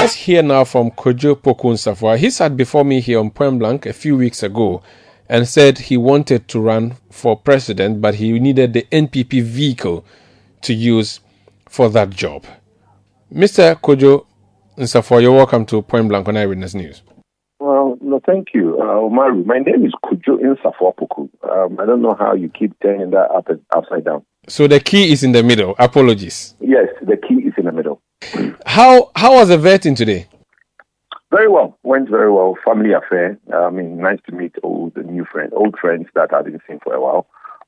Let's hear now from Nsafoah Poku. He sat before me here on Point Blank a few weeks ago and said he wanted to run for president, but he needed the NPP vehicle to use for that job. Mr. Nsafoah, you're welcome to Point Blank on Eyewitness News. Well, no, thank you. Maru, my name is Nsafoah Poku. I don't know how you keep turning that upside down. So the key is in the middle. Apologies. Yes, the key is in the middle. How was the vetting today? Very well. Went very well. Family affair. Nice to meet old friends that I've been seeing for a while.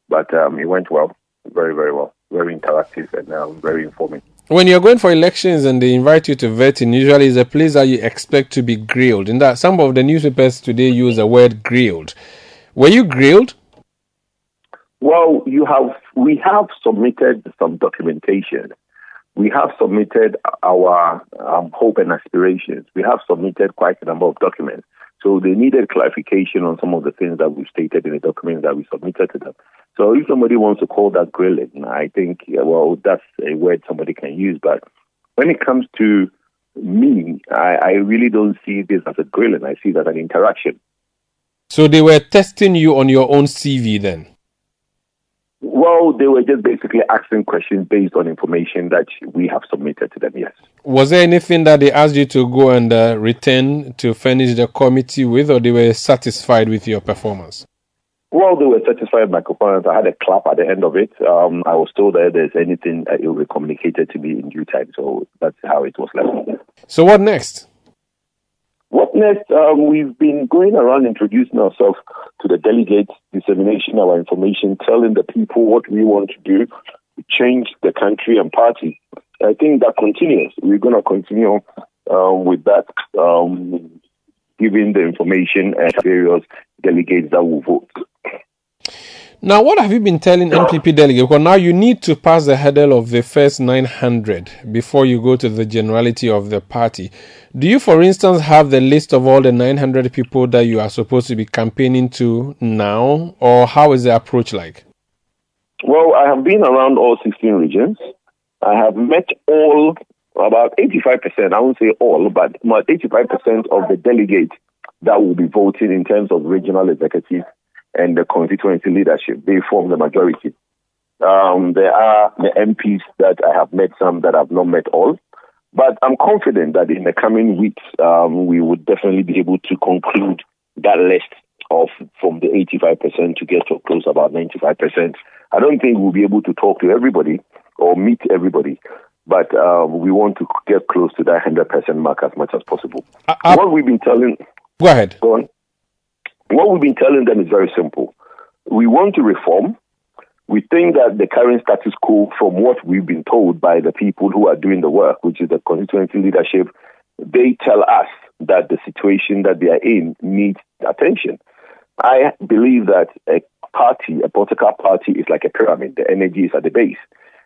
But it went well. Very, very well. Very interactive and very informing. When you're going for elections and they invite you to vetting, usually it's a place that you expect to be grilled. In that, some of the newspapers today use the word grilled. Were you grilled? Well, we have submitted some documentation. We have submitted our hope and aspirations. We have submitted quite a number of documents. So they needed clarification on some of the things that we stated in the documents that we submitted to them. So if somebody wants to call that grilling, I think, that's a word somebody can use. But when it comes to me, I really don't see this as a grilling. I see that as an interaction. So they were testing you on your own CV then? Well, they were just basically asking questions based on information that we have submitted to them, yes. Was there anything that they asked you to go and return to furnish the committee with, or they were satisfied with your performance? Well, they were satisfied with my performance. I had a clap at the end of it. I was told that if there's anything, it will be communicated to me in due time. So that's how it was left. So what next? What next? We've been going around introducing ourselves to the delegates, disseminating our information, telling the people what we want to do to change the country and party. I think that continues. We're going to continue with that, giving the information and various delegates that will vote. Now, what have you been telling NPP delegates? Because now you need to pass the hurdle of the first 900 before you go to the generality of the party. Do you, for instance, have the list of all the 900 people that you are supposed to be campaigning to now? Or how is the approach like? Well, I have been around all 16 regions. I have met about 85%, I won't say all, but about 85% of the delegates that will be voting in terms of regional executives and the constituency leadership. They form the majority. There are the MPs that I have met, some that I have not met all. But I'm confident that in the coming weeks, we would definitely be able to conclude that list from the 85% to get to close about 95%. I don't think we'll be able to talk to everybody or meet everybody, but we want to get close to that 100% mark as much as possible. What we've been telling... Go ahead. Go on. What we've been telling them is very simple. We want to reform. We think that the current status quo, from what we've been told by the people who are doing the work, which is the constituency leadership, they tell us that the situation that they are in needs attention. I believe that a political party is like a pyramid. The energy is at the base.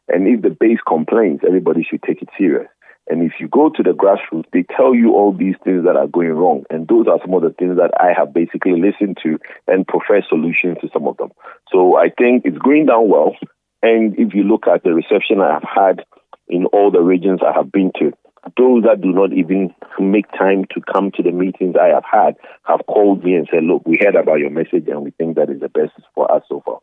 And if the base complains, everybody should take it serious. And if you go to the grassroots, they tell you all these things that are going wrong. And those are some of the things that I have basically listened to and prefer solutions to some of them. So I think it's going down well. And if you look at the reception I have had in all the regions I have been to, those that do not even make time to come to the meetings I have called me and said, look, we heard about your message and we think that is the best for us so far.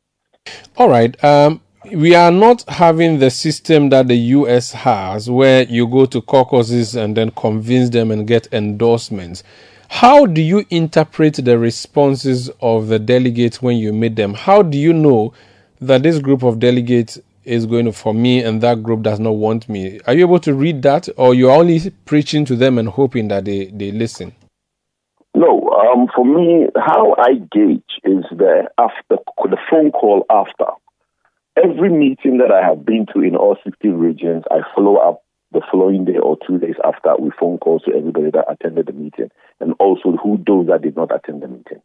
All right. We are not having the system that the US has, where you go to caucuses and then convince them and get endorsements. How do you interpret the responses of the delegates when you meet them? How do you know that this group of delegates is going for me and that group does not want me? Are you able to read that, or you're only preaching to them and hoping that they listen? No, for me, how I gauge is the phone call after. Every meeting that I have been to in all 16 regions, I follow up the following day or 2 days after with phone calls to everybody that attended the meeting and also those that did not attend the meeting.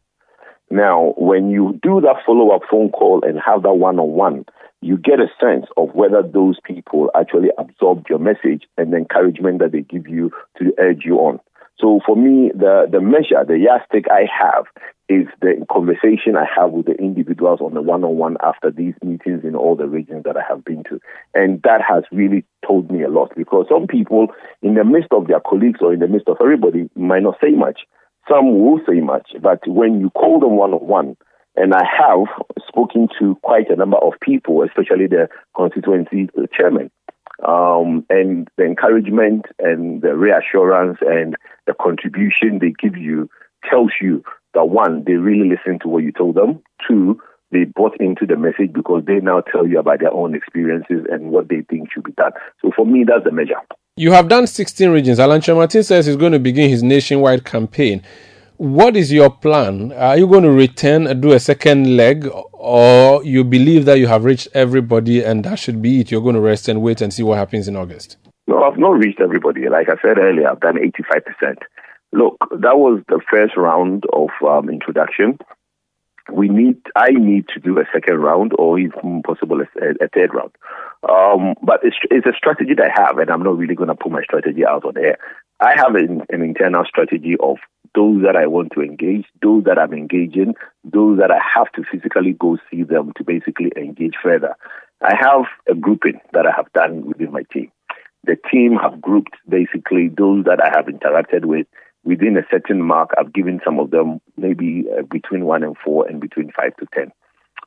Now, when you do that follow-up phone call and have that one-on-one, you get a sense of whether those people actually absorbed your message and the encouragement that they give you to urge you on. So for me, the measure, the yardstick I have is the conversation I have with the individuals on the one-on-one after these meetings in all the regions that I have been to. And that has really told me a lot, because some people, in the midst of their colleagues or in the midst of everybody, might not say much. Some will say much, but when you call them one-on-one, and I have spoken to quite a number of people, especially the constituency chairman, and the encouragement and the reassurance and the contribution they give you tells you that, one, they really listen to what you told them. Two, they bought into the message because they now tell you about their own experiences and what they think should be done. So for me, that's the measure. You have done 16 regions. Alan Martin says he's going to begin his nationwide campaign. What is your plan? Are you going to return and do a second leg, or you believe that you have reached everybody and that should be it? You're going to rest and wait and see what happens in August? No, I've not reached everybody. Like I said earlier, I've done 85%. Look, that was the first round of introduction. I need to do a second round, or if possible, a third round. But it's a strategy that I have, and I'm not really going to put my strategy out on air. I have an internal strategy of those that I want to engage, those that I'm engaging, those that I have to physically go see them to basically engage further. I have a grouping that I have done within my team. The team have grouped basically those that I have interacted with within a certain mark. I've given some of them maybe between 1 and 4 and between 5 to 10.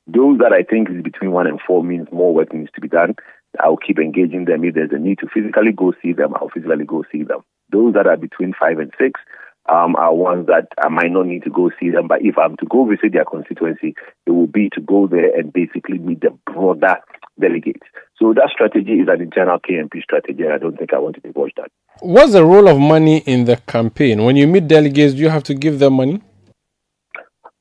Those that I think is between 1 and 4 means more work needs to be done. I'll keep engaging them. If there's a need to physically go see them, I'll physically go see them. Those that are between 5 and 6 are ones that I might not need to go see them. But if I'm to go visit their constituency, it will be to go there and basically meet the broader delegates. So that strategy is an internal KMP strategy, and I don't think I want to divulge that. What's the role of money in the campaign? When you meet delegates, do you have to give them money?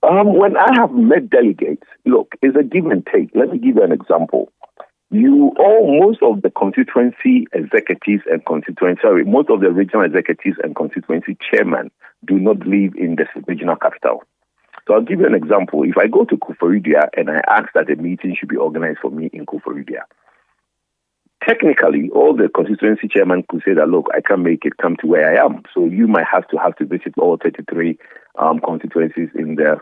When I have met delegates, look, it's a give and take. Let me give you an example. Most of the constituency executives and most of the regional executives and constituency chairmen do not live in the regional capital. So I'll give you an example. If I go to Koforidua and I ask that a meeting should be organized for me in Koforidua, technically, all the constituency chairman could say that, look, I can't make it, come to where I am. So you might have to visit all 33 constituencies in the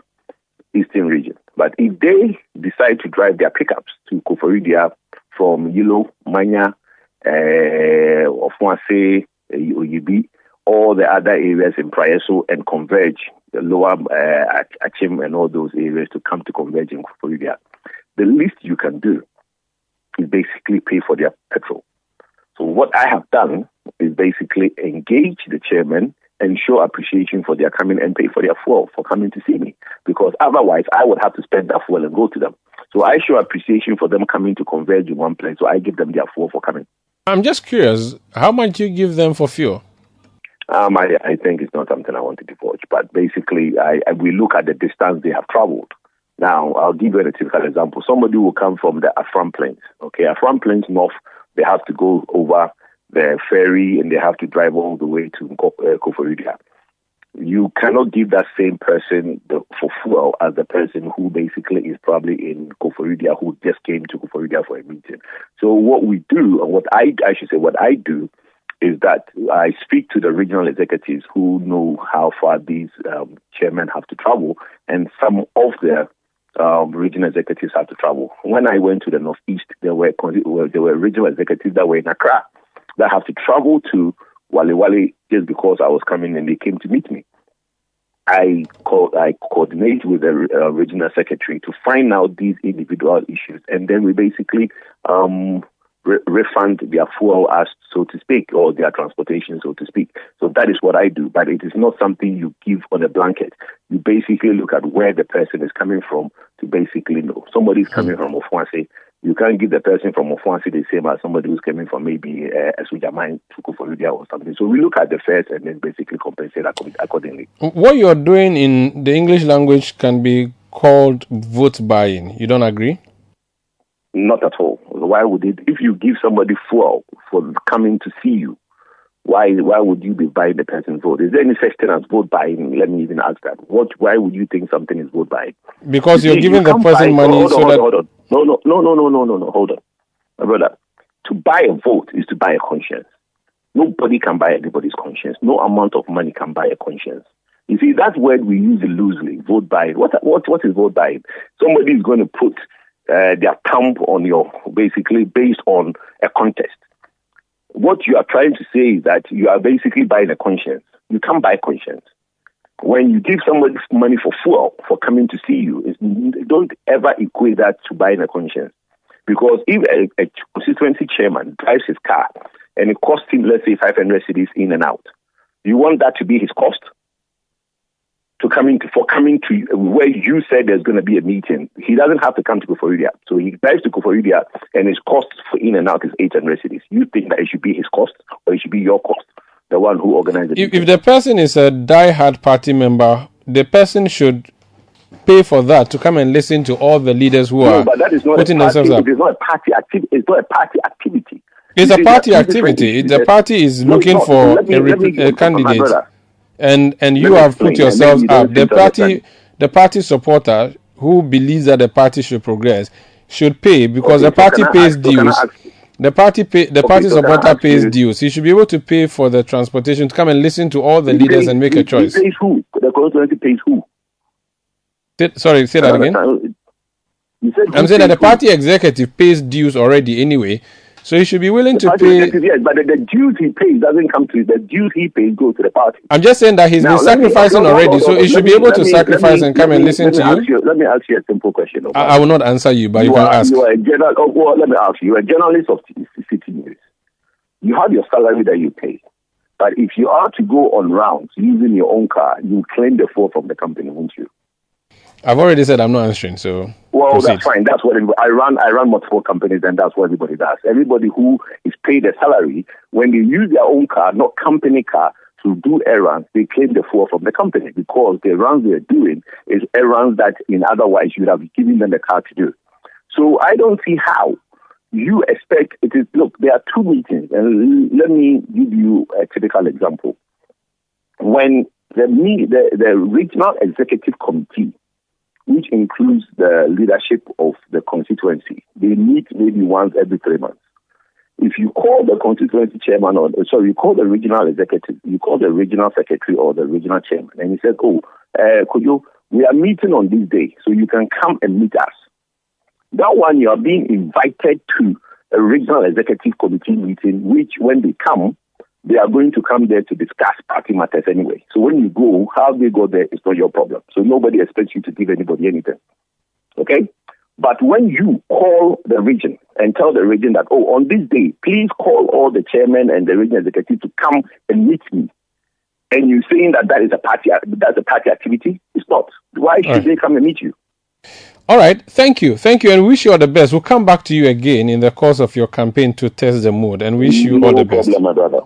eastern region. But if they decide to drive their pickups to Koforidua from Yilo, Manya, Ofuase, Oyibi, all the other areas in Prayeso, and converge, the lower Achim and all those areas to come to converge in Koforidua, the least you can do is basically pay for their petrol. So what I have done is basically engage the chairman and show appreciation for their coming and pay for their fuel for coming to see me, because otherwise I would have to spend that fuel and go to them. So I show appreciation for them coming to converge in one place, so I give them their fuel for coming. I'm just curious, how much do you give them for fuel? I think it's not something I want to divulge, but basically we look at the distance they have traveled. Now, I'll give you a typical example. Somebody will come from the Afram Plains. Okay, Afram Plains North, they have to go over the ferry and they have to drive all the way to Koforidua. You cannot give that same person for fuel as the person who basically is probably in Koforidua, who just came to Koforidua for a meeting. So what we do, and what I do, is that I speak to the regional executives who know how far these chairmen have to travel, and some of the regional executives have to travel. When I went to the Northeast, there were regional executives that were in Accra that have to travel to Wale just because I was coming and they came to meet me. I coordinate with the regional secretary to find out these individual issues, and then we basically refund their fuel, as so to speak, or their transportation, so to speak. So that is what I do, but it is not something you give on a blanket. You basically look at where the person is coming from to basically know. Somebody is coming from Ofuase. You can't give the person from Ofuase the same as somebody who's coming from maybe Esujamai to Koforidua or something. So we look at the fares and then basically compensate accordingly. What you're doing in the English language can be called vote buying. You don't agree? Not at all. Why would it? If you give somebody fuel for coming to see you, why would you be buying the person's vote? Is there any such thing as vote buying? Let me even ask that. Why would you think something is vote buying? Because you're giving the person money. Hold on. No. Hold on. My brother, to buy a vote is to buy a conscience. Nobody can buy anybody's conscience. No amount of money can buy a conscience. You see, that word we use it loosely, vote buying. What is vote buying? Somebody is going to put their thumb on your, basically based on a contest. What you are trying to say is that you are basically buying a conscience. You can't buy conscience. When you give somebody money for fuel, for coming to see you, don't ever equate that to buying a conscience. Because if a constituency chairman drives his car and it costs him, let's say, 500 cedis in and out, you want that to be his cost? For coming to where you said there's going to be a meeting. He doesn't have to come to Koforidua. So he drives to Koforidua and his cost for in and out is 800 cedis. You think that it should be his cost or it should be your cost? The one who organized it. If the person is a die-hard party member, the person should pay for that to come and listen to all the leaders who are but that is not putting themselves up. It is not a party activity. It's not a party activity. It's a party activity. The party is looking for a candidate, and you have put yourselves up. The party supporter who believes that the party should progress should pay because the party pays dues. The party supporter pays dues. He should be able to pay for the transportation to come and listen to all the leaders and make a choice. He pays who? The constituency pays who? Sorry, say that again. I'm saying that the party executive pays dues already anyway, so he should be willing to pay. Yes, but the dues he pays doesn't come to the dues he pays go to the party. I'm just saying that he's been sacrificing already, so he should be able to sacrifice and come and listen to you. Let me ask you a simple question. Okay? I will not answer you, but you can ask. You are a let me ask you. You're a journalist of Citi News. You have your salary that you pay, but if you are to go on rounds using your own car, you claim the fuel from the company, won't you? I've already said I'm not answering, so proceed. That's fine. That's what I run multiple companies, and that's what everybody does. Everybody who is paid a salary, when they use their own car, not company car, to do errands, they claim the fuel from the company because the errands they're doing is errands that in otherwise you would have given them the car to do. So I don't see how you expect it is. Look, there are two meetings, and let me give you a typical example. When the regional executive committee, which includes the leadership of the constituency, they meet maybe once every 3 months. If you call the constituency chairman, you call the regional executive, you call the regional secretary or the regional chairman, and he says, we are meeting on this day, so you can come and meet us. That one, you are being invited to a regional executive committee meeting, which when they come, they are going to come there to discuss party matters anyway. So when you go, how they go there is not your problem. So nobody expects you to give anybody anything. Okay? But when you call the region and tell the region that, on this day, please call all the chairman and the regional executive to come and meet me, and you're saying that's a party activity, it's not. Why should they come and meet you? All right, thank you, and wish you all the best. We'll come back to you again in the course of your campaign to test the mood, and wish you all the best. No problem, my brother.